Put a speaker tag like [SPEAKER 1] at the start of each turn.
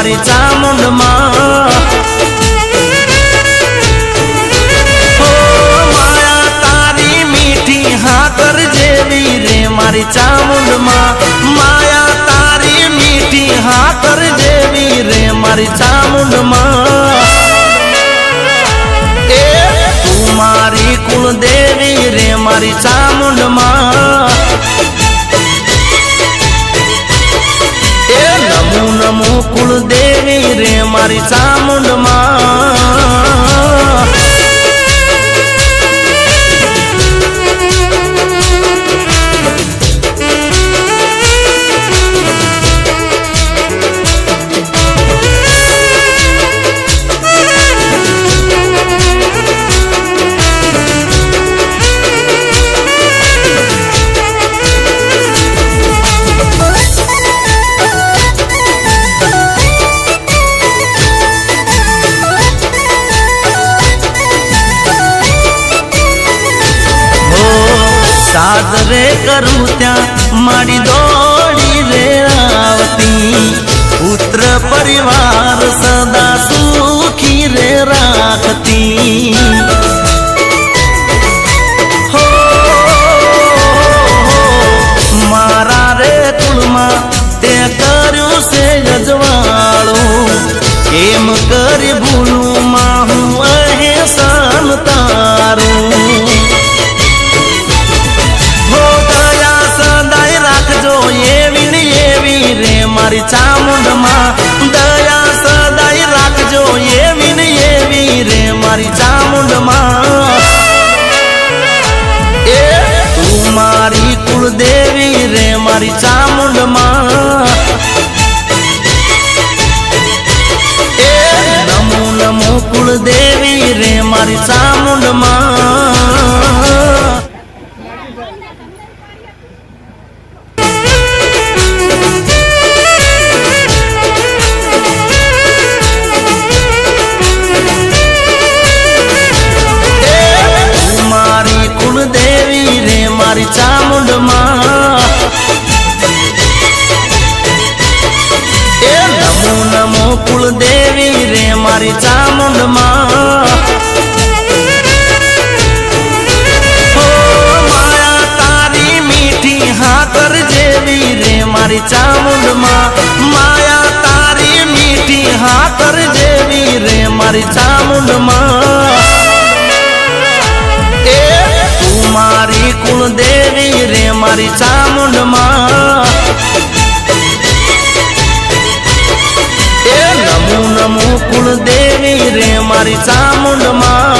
[SPEAKER 1] मारी चामुंड माँ। हो माया तारी मीठी हाकर जेवी रे मारी चामुंड माँ। माया तारी मीठी हाकर जेवी रे मारी चामुंड माँ। तू मारी कुल देवी रे मारी चामुंड माँ। नमो नमो कुल देवी रे मारी चामुंड माँ। सादरे करू त्या मारी दौड़ी रे आवती। पुत्र परिवार सदा सुखी रे राखती। हो मारा रे कुलमा ते कर्यु से यजवाड़ो। केम करी भूलू माहू अहेसान तारू। मारी चामुंड माँ दया सदाई राखजो एवी रे मारी चामुंड माँ। तू मारी कुल देवी रे मारी चामुंड माँ। नमो नमो कुल देवी रे मारी चामुंड माँ। मारी चामुंड माँ। नमो नमो कुल देवी रे मारी चामुंड माँ। हो माया तारी मीठी हाकर जेवी रे मारी चामुंड माँ। माया तारी मीठी हाकर जेवी रे मारी चामुंड माँ। मारी कुल देवी रे मारी चामुंड माँ। नमो नमो कुल देवी रे मारी चामुंड माँ।